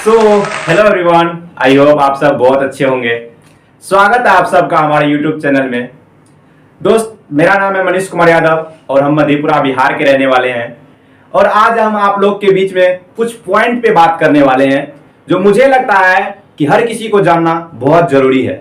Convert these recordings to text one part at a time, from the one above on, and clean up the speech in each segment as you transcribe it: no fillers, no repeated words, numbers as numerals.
So hello everyone, I hope आप सब बहुत अच्छे होंगे। स्वागत है आप सबका हमारे यूट्यूब चैनल में। दोस्त, मेरा नाम है मनीष कुमार यादव और हम मधेपुरा बिहार के रहने वाले हैं। और आज हम आप लोग के बीच में कुछ पॉइंट पे बात करने वाले हैं जो मुझे लगता है कि हर किसी को जानना बहुत जरूरी है।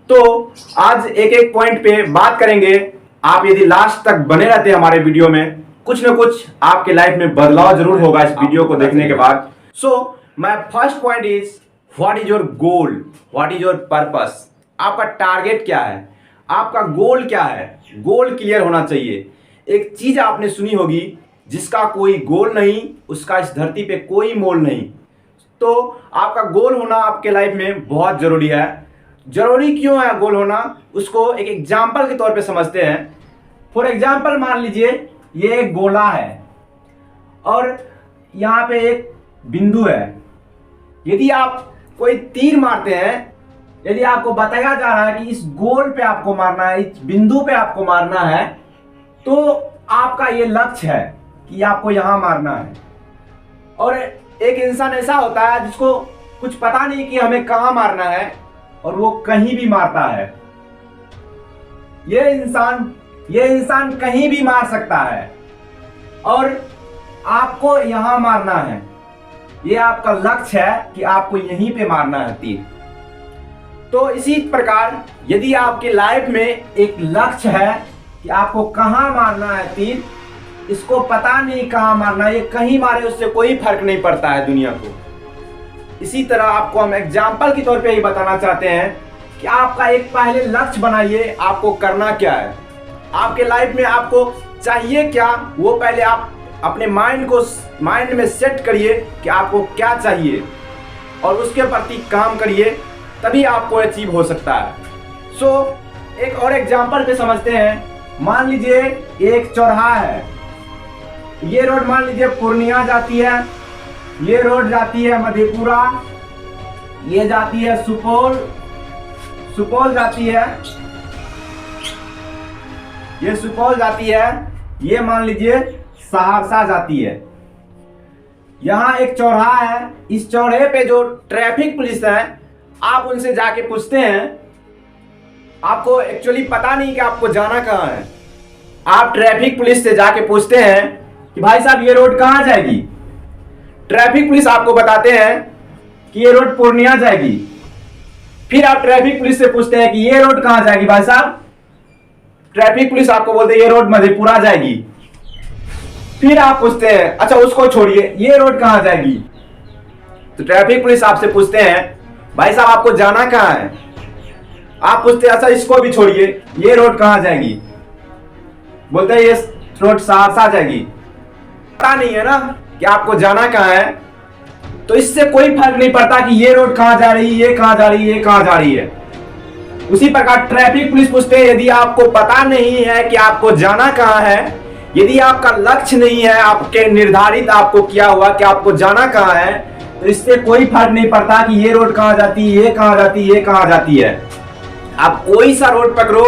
तो आज एक एक पॉइंट पे बात करेंगे। आप यदि लास्ट तक बने रहते हैं हमारे वीडियो में, कुछ न कुछ आपके लाइफ में बदलाव जरूर होगा इस वीडियो को देखने के बाद। So my first point is, what is your goal, what is your purpose. आपका टारगेट क्या है, आपका गोल क्या है। गोल क्लियर होना चाहिए। एक चीज आपने सुनी होगी, जिसका कोई गोल नहीं उसका इस धरती पे कोई मोल नहीं। तो आपका गोल होना आपके लाइफ में बहुत जरूरी है। जरूरी क्यों है गोल होना, उसको एक एग्जाम्पल के तौर पे समझते हैं। फॉर एग्जाम्पल मान लीजिए ये एक गोला है और यहाँ पे एक बिंदु है। यदि आप कोई तीर मारते हैं, यदि आपको बताया जा रहा है कि इस गोल पे आपको मारना है, इस बिंदु पे आपको मारना है, तो आपका ये लक्ष्य है कि आपको यहां मारना है। और एक इंसान ऐसा होता है जिसको कुछ पता नहीं कि हमें कहां मारना है और वो कहीं भी मारता है। ये इंसान कहीं भी मार सकता है और आपको यहां मारना है। ये आपका लक्ष्य है कि आपको यहीं पे मारना है तीर। तो इसी प्रकार यदि आपके लाइफ में एक लक्ष्य है कि आपको कहां मारना है तीर, इसको पता नहीं कहां मारना है, ये कहीं मारे उससे कोई फर्क नहीं पड़ता है दुनिया को। इसी तरह आपको हम एग्जाम्पल के तौर पे ही बताना चाहते हैं कि आपका एक पहले लक्ष्य बनाइए, आपको करना क्या है, आपके लाइफ में आपको चाहिए क्या, वो पहले आप अपने माइंड में सेट करिए कि आपको क्या चाहिए और उसके प्रति काम करिए, तभी आपको अचीव हो सकता है। सो एक और एग्जांपल पे समझते हैं। मान लीजिए एक चौराहा है। ये रोड मान लीजिए पूर्णिया जाती है, ये रोड जाती है मधेपुरा, ये जाती है सुपौल जाती है, ये सुपौल जाती है, ये मान लीजिए सहरसा जाती है। यहां एक चौराहा है। इस चौराहे पे जो ट्रैफिक पुलिस है, आप उनसे जाके पूछते हैं, आपको एक्चुअली पता नहीं कि आपको जाना कहां है। आप ट्रैफिक पुलिस से जाके पूछते हैं कि भाई साहब ये रोड कहां जाएगी। ट्रैफिक पुलिस आपको बताते हैं कि ये रोड पूर्णिया जाएगी। फिर आप ट्रैफिक पुलिस से पूछते हैं कि ये रोड कहां जाएगी भाई साहब। ट्रैफिक पुलिस आपको बोलते हैं ये रोड मधेपुरा जाएगी। फिर आप पूछते हैं, अच्छा उसको छोड़िए, ये रोड कहां जाएगी। तो ट्रैफिक पुलिस आपसे पूछते हैं, भाई साहब आपको जाना कहां है। आप पूछते हैं, अच्छा इसको भी छोड़िए, ये रोड कहां जाएगी। बोलते हैं ये रोड सहरसा जाएगी। पता नहीं है ना कि आपको जाना कहां है, तो इससे कोई फर्क नहीं पड़ता कि ये रोड कहां जा रही है, ये कहां जा रही है, ये कहां जा रही है। उसी प्रकार ट्रैफिक पुलिस पूछते हैं, यदि आपको पता नहीं है कि आपको जाना कहां है, यदि आपका लक्ष्य नहीं है, आपके निर्धारित आपको किया हुआ कि आपको जाना कहां है, तो इससे कोई फर्क नहीं पड़ता कि ये रोड कहां जाती है, ये कहां जाती है, ये कहां जाती है। आप कोई सा रोड पकड़ो,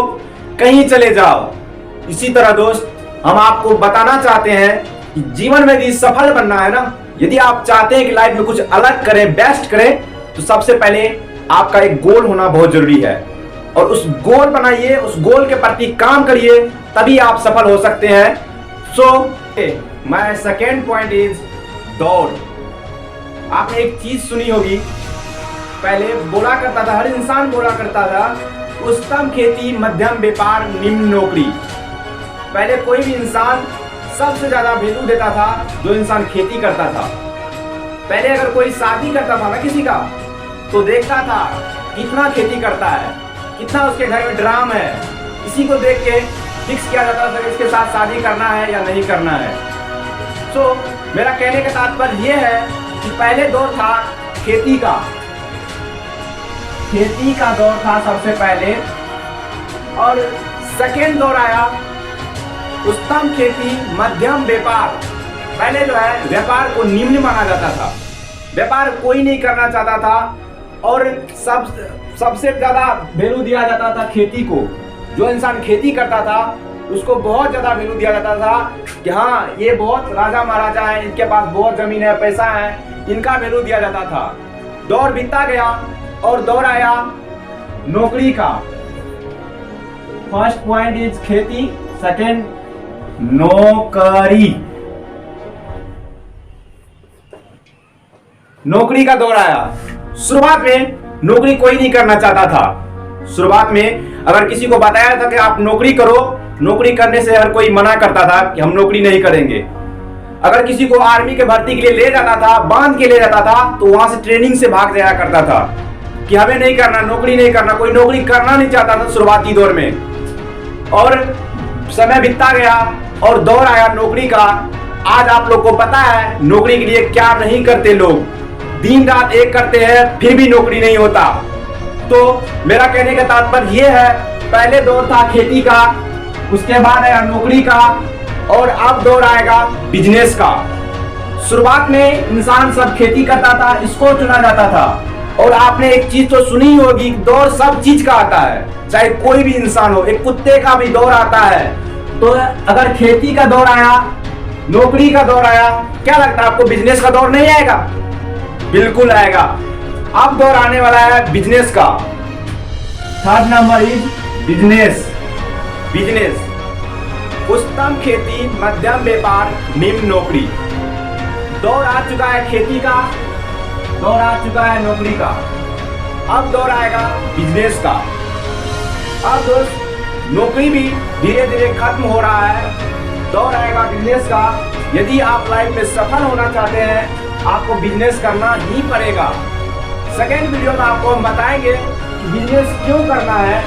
कहीं चले जाओ। इसी तरह दोस्त, हम आपको बताना चाहते हैं कि जीवन में यदि सफल बनना है ना, यदि आप चाहते हैं कि लाइफ में कुछ अलग करें, बेस्ट करें, तो सबसे पहले आपका एक गोल होना बहुत जरूरी है। और उस गोल बनाइए, उस गोल के प्रति काम करिए, तभी आप सफल हो सकते हैं। So my second point is दौड़। आपने एक चीज सुनी होगी, पहले बोला करता था, हर इंसान बोला करता था, उच्चतम खेती, मध्यम व्यापार, निम्न नौकरी। पहले कोई भी इंसान सबसे ज्यादा वैल्यू देता था जो इंसान खेती करता था। पहले अगर कोई शादी करता था ना किसी का, तो देखता था कितना खेती करता है, कितना उसके घर में ड्राम है। इसी को देख के फिक्स किया जाता था कि इसके साथ शादी करना है या नहीं करना है। सो मेरा कहने का तात्पर्य यह है कि पहले दौर था खेती का दौर था सबसे पहले, और सेकेंड दौर आया उच्चतम खेती, मध्यम व्यापार। पहले जो है व्यापार को निम्न माना जाता था, व्यापार कोई नहीं करना चाहता था, और सबसे ज्यादा वैल्यू दिया जाता था खेती को। जो इंसान खेती करता था उसको बहुत ज्यादा वैल्यू दिया जाता था कि हाँ ये बहुत राजा महाराजा है, इनके पास बहुत जमीन है, पैसा है, इनका वैल्यू दिया जाता था। दौर बीतता गया और दौर आया नौकरी का। फर्स्ट पॉइंट इज खेती, सेकेंड नौकरी। नौकरी का दौर आया। शुरुआत में नौकरी कोई नहीं करना चाहता था। शुरुआत में अगर किसी को बताया था कि आप नौकरी करो, नौकरी करने से हर कोई मना करता था कि हम नौकरी नहीं करेंगे। अगर किसी को आर्मी के भर्ती के लिए ले जाता था, बांध के ले जाता था, तो वहां से ट्रेनिंग से भाग जाया करता था कि हमें नहीं करना, नौकरी नहीं करना। कोई नौकरी करना नहीं चाहता था शुरुआती दौर में। और समय बीतता गया और दौर आया नौकरी का। आज आप लोग को पता है नौकरी के लिए क्या नहीं करते लोग, दिन रात एक करते हैं फिर भी नौकरी नहीं होता। तो मेरा कहने का तात्पर्य यह है, पहले दौर था खेती का, उसके बाद आया नौकरी का, और अब दौर आएगा बिजनेस का। शुरुआत में इंसान सब खेती करता था, इसको चुना जाता था। और आपने एक चीज तो सुनी होगी, दौर सब चीज का आता है, चाहे कोई भी इंसान हो। एक कुत्ते का भी दौर आता है। तो अगर खेती का दौर आया, नौकरी का दौर आया, क्या लगता है आपको बिजनेस का दौर नहीं आएगा? बिल्कुल आएगा। अब दौर आने वाला है बिजनेस का। Third number is business. Business उच्चतम खेती, मध्यम व्यापार, निम्न नौकरी। दौर आ चुका है खेती का, दौर आ चुका है नौकरी का, अब दौर आएगा बिजनेस का। अब दोस्त नौकरी भी धीरे धीरे खत्म हो रहा है, दौर आएगा बिजनेस का। यदि आप लाइफ में सफल होना चाहते हैं, आपको बिजनेस करना ही पड़ेगा। सेकेंड वीडियो में आपको हम बताएंगे कि बिजनेस क्यों करना है,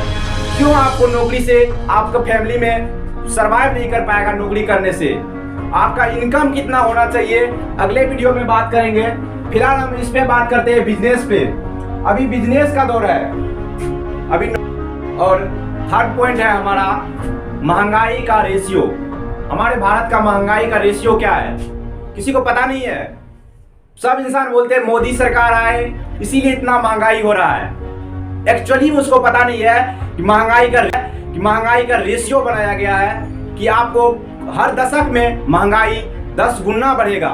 क्यों आपको नौकरी से आपका फैमिली में सरवाइव नहीं कर पाएगा। नौकरी करने से आपका इनकम कितना होना चाहिए, अगले वीडियो में बात करेंगे। फिलहाल हम इस पे बात करते हैं बिजनेस पे। अभी बिजनेस का दौर है अभी। और थर्ड पॉइंट है हमारा महंगाई का रेशियो। हमारे भारत का महंगाई का रेशियो क्या है, किसी को पता नहीं है। सब इंसान बोलते हैं मोदी सरकार आए इसीलिए इतना महंगाई हो रहा है। एक्चुअली उसको पता नहीं है कि महंगाई का रेशियो बनाया गया है कि आपको हर दशक में महंगाई 10 गुना बढ़ेगा।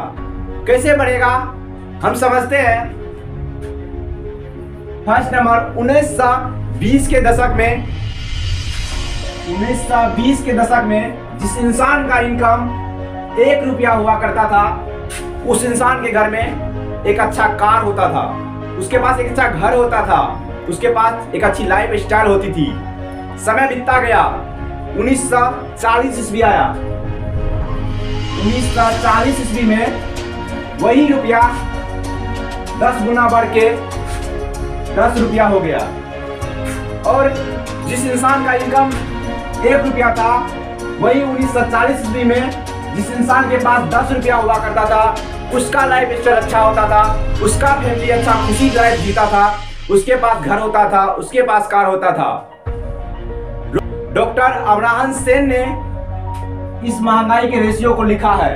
कैसे बढ़ेगा हम समझते हैं। फर्स्ट नंबर 1920 के दशक में, 1920 के दशक में जिस इंसान का इनकम 1 रुपया हुआ करता था, उस इंसान के घर में एक अच्छा कार होता था, उसके पास एक अच्छा घर होता था, उसके पास एक अच्छी लाइफ स्टाइल होती थी। समय बीतता गया, 1940 ईस्वी आया। 1940 ईस्वी में वही रुपया 10 गुना बढ़ के 10 रुपया हो गया। और जिस इंसान का इनकम 1 रुपया था, वही 1940 ईस्वी में जिस इंसान के पास 10 रुपया हुआ करता था, उसका लाइफ स्टाइल अच्छा होता था, उसका फैमिली अच्छा खुशी लाइफ जीता था, उसके पास घर होता था, उसके पास कार होता था। डॉक्टर अमराहन सेन ने इस महंगाई के रेशियो को लिखा है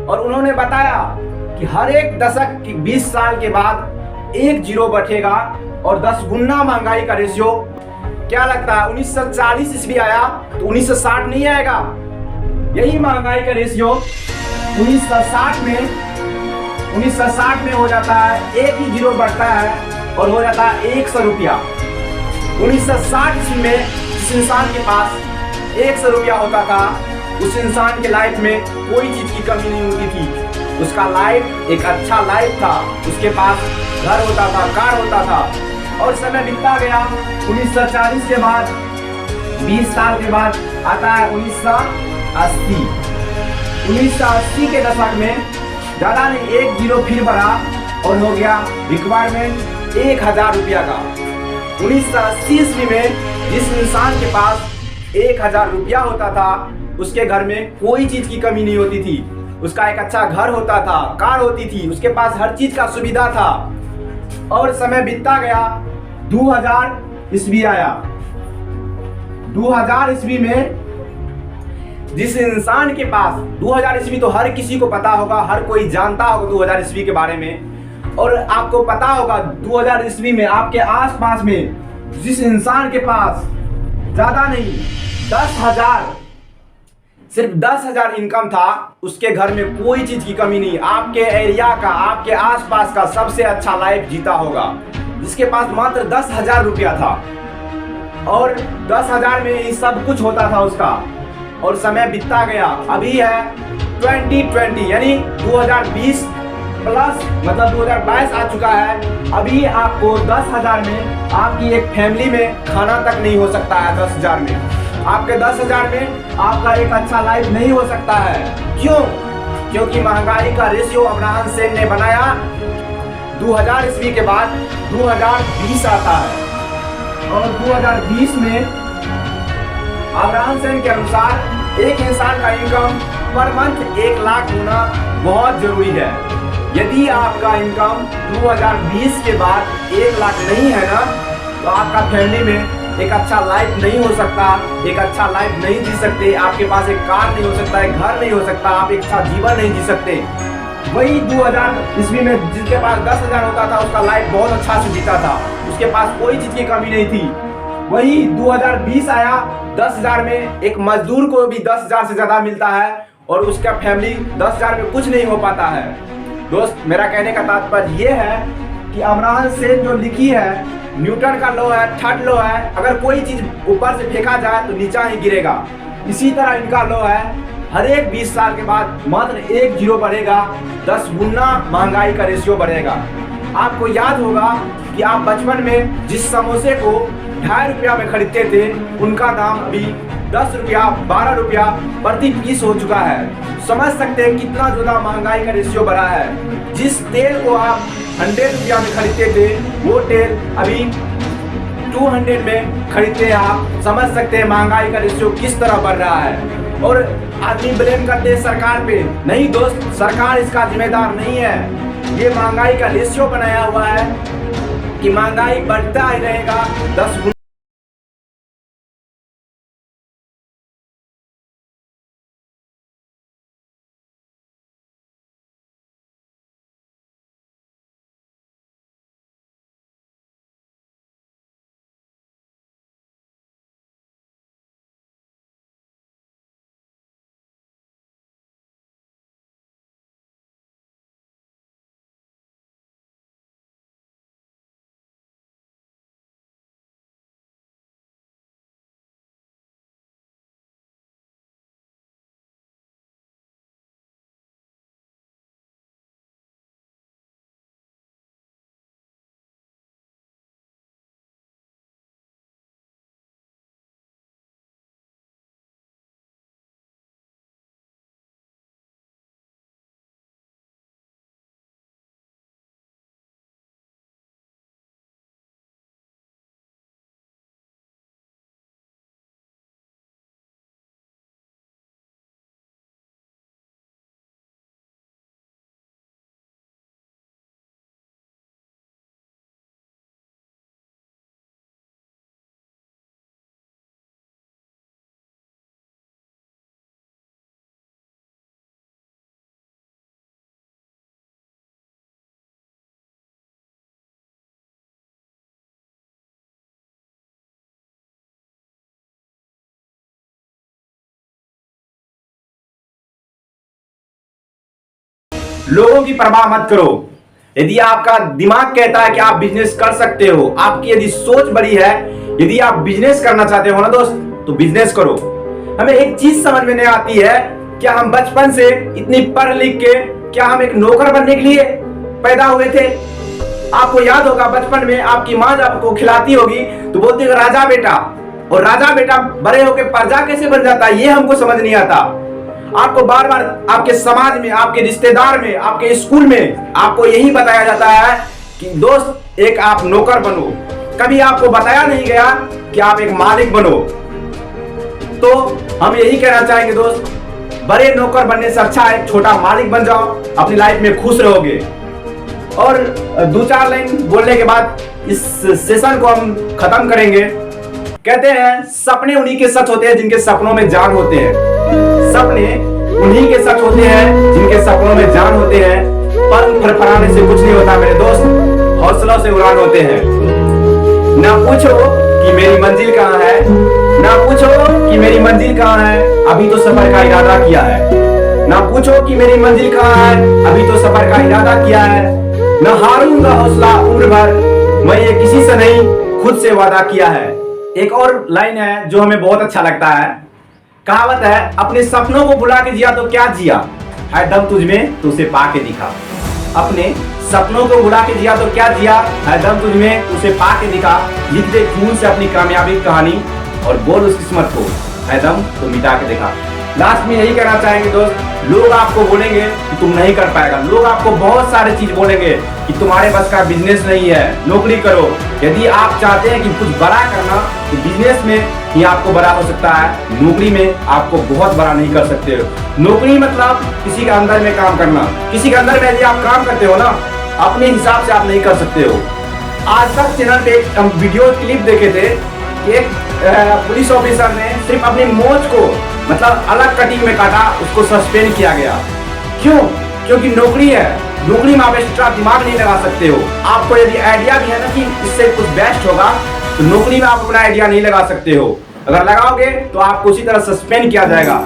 और उन्होंने बताया कि हर एक दशक की 20 साल के बाद 1 जीरो बढ़ेगा और 10 गुना महंगाई का रेशियो। क्या लगता है 1940 ईस्वी आया तो 1960 नहीं आएगा? यही महंगाई का रेशियो 1960 में हो जाता है, 1 ही जीरो बढ़ता है और हो जाता है 100 रुपया। 1960 ईस्वी में जिस इंसान के पास 100 रुपया होता था, उस इंसान के लाइफ में कोई चीज की कमी नहीं होती थी। उसका लाइफ एक अच्छा लाइफ था, उसके पास घर होता था, कार होता था। और समय बीतता गया, 1940 के बाद 20 साल के बाद आता है 1980। 1980 के दशक में ज्यादा नहीं 1 जीरो फिर बढ़ा और हो गया रिक्वायरमेंट 1000 रुपया का। 1980 ईस्वी में जिस इंसान के पास 1000 रुपया होता था, उसके घर में कोई चीज की कमी नहीं होती थी। उसका एक अच्छा घर होता था, कार होती थी, उसके पास हर चीज का सुविधा था। और समय बीतता गया, 2000 ईस्वी आया। 2000 ईस्वी में जिस इंसान के पास 2000 ईस्वी तो हर किसी को पता होगा, हर कोई जानता होगा 2000 ईस्वी के बारे में। और आपको पता होगा 2000 ईस्वी में आपके आसपास में जिस इंसान के पास ज्यादा नहीं 10,000 सिर्फ 10,000 इनकम था, उसके घर में कोई चीज की कमी नहीं। आपके एरिया का, आपके आसपास का सबसे अच्छा लाइफ जीता होगा, जिसके पास मात्र 10,000 रुपया था और 10,000 में ही सब कुछ होता था उसका। और समय बीतता गया, अभी है 2020 यानी 2020 प्लस, मतलब 2022 आ चुका है। अभी आपको 10,000 में आपकी एक फैमिली में खाना तक नहीं हो सकता है। 10,000 में आपके 10,000 में आपका एक अच्छा लाइफ नहीं हो सकता है। क्यों? क्योंकि महंगाई का रेशियो अब्राहम सेन ने बनाया 2000 ईस्वी के बाद 2020 आता है और 2020 में अब्राहम सेन के अनुसार एक इंसान का इनकम पर मंथ 1 लाख होना बहुत जरूरी है। यदि आपका इनकम 2020 के बाद 1 लाख नहीं है ना, तो आपका फैमिली में एक अच्छा लाइफ नहीं हो सकता, एक अच्छा लाइफ नहीं जी सकते। आपके पास एक कार नहीं हो सकता, एक घर नहीं हो सकता, आप एक अच्छा जीवन नहीं जी सकते। वही 2000 ईस्वी में जिसके पास 10,000 होता था, उसका लाइफ बहुत अच्छा से जीता था, उसके पास कोई चीज की कमी नहीं थी। वही 2020 आया, 10,000 में एक मजदूर को भी 10,000 से ज्यादा मिलता है और उसका फैमिली 10,000 में कुछ नहीं हो पाता है। दोस्त, मेरा कहने का तात्पर्य यह है कि अमरान सेन जो लिखी है, न्यूटन का लॉ है, थर्ड लॉ है, अगर कोई चीज ऊपर से फेंका जाए तो नीचा ही गिरेगा। इसी तरह इनका लॉ है, हर एक 20 साल के बाद मात्र 1 जीरो बढ़ेगा, 10 गुना महंगाई का रेशियो बढ़ेगा। आपको याद होगा कि आप बचपन में जिस समोसे को 2.5 रुपया में खरीदते थे, उनका दाम अभी 10 रुपया 12 रुपया प्रति पीस हो चुका है। समझ सकते हैं कितना ज्यादा महंगाई का रेशियो बढ़ा है। जिस तेल को आप 100 रुपया में खरीदते थे, वो तेल अभी 200 में खरीदते हैं। आप समझ सकते हैं महंगाई का रेशियो किस तरह बढ़ रहा है। और आदमी ब्लेम करते हैं सरकार पे। नहीं दोस्त, सरकार इसका जिम्मेदार नहीं है। ये महंगाई का रेशियो बनाया हुआ है कि महंगाई बढ़ता ही रहेगा 10 गुना। लोगों की परवाह मत करो। यदि आपका दिमाग कहता है कि आप बिजनेस कर सकते हो, आपकी यदि सोच बड़ी है, यदि आप बिजनेस करना चाहते हो ना दोस्त, तो बिजनेस करो। हमें एक चीज समझ में नहीं आती है, क्या हम बचपन से इतनी पढ़ लिख के क्या हम एक नौकर बनने के लिए पैदा हुए थे? आपको याद होगा बचपन में आपकी माँ जब आपको खिलाती होगी तो बोलती है राजा बेटा, और राजा बेटा बड़े होकर प्रजा कैसे बन जाता है, ये हमको समझ नहीं आता। आपको बार बार आपके समाज में, आपके रिश्तेदार में, आपके स्कूल में आपको यही बताया जाता है कि दोस्त एक आप नौकर बनो। कभी आपको बताया नहीं गया कि आप एक मालिक बनो। तो हम यही कहना चाहेंगे दोस्त, बड़े नौकर बनने से अच्छा है छोटा मालिक बन जाओ, अपनी लाइफ में खुश रहोगे। और 2-4 लाइन बोलने के बाद इस सेशन को हम खत्म करेंगे। कहते हैं सपने उन्हीं के सच होते हैं जिनके सपनों में जान होते हैं। सपने उन्हीं के सच होते हैं जिनके सपनों में जान होते हैं। पंख फड़फड़ाने से कुछ नहीं होता मेरे दोस्त, हौसलों से उड़ान होते हैं। ना पूछो कि मेरी मंजिल कहाँ है, ना पूछो कि मेरी मंजिल कहाँ है, अभी तो सफर का इरादा किया है। ना पूछो कि मेरी मंजिल कहाँ है, अभी तो सफर का इरादा किया है। ना हारूंगा हौसला उम्र भर, मैं ये किसी से नहीं खुद से वादा किया है। एक और लाइन है जो हमें बहुत अच्छा लगता है। कहावत है, अपने सपनों को भुला के जिया तो क्या जिया, है दम तुझ में तो उसे पा के दिखा। अपने सपनों को भुला के जिया तो क्या जिया, है दम तुझ में उसे पा के दिखा। लिख दे खून से अपनी कामयाबी की कहानी और बोल उस किस्मत को, है दम तो मिटा के दिखा। लास्ट में यही कहना चाहेंगे दोस्त, लोग आपको बोलेंगे कि तुम नहीं कर पाएगा, लोग आपको बहुत सारे चीज बोलेंगे कि तुम्हारे बस का बिजनेस नहीं है, नौकरी करो। यदि आप चाहते हैं कि कुछ बड़ा करना तो बिजनेस में ही आपको बड़ा हो सकता है, नौकरी में आपको बहुत बड़ा नहीं कर सकते हो। नौकरी मतलब किसी के अंदर में काम करना, किसी के अंदर में यदि आप काम करते हो ना, अपने हिसाब से आप नहीं कर सकते हो। आज तक चैनल पे हम वीडियो क्लिप देखे थे, एक पुलिस ऑफिसर ने सिर्फ अपनी मोच को मतलब अलग कटिंग में काटा, उसको सस्पेंड किया गया। क्यों? क्योंकि नौकरी है, नौकरी में आप एक्स्ट्रा दिमाग नहीं लगा सकते हो। आपको यदि आइडिया भी है ना कि इससे कुछ बेस्ट होगा, तो नौकरी में आप अपना आइडिया नहीं लगा सकते हो। अगर लगाओगे तो आपको उसी तरह सस्पेंड किया जाएगा।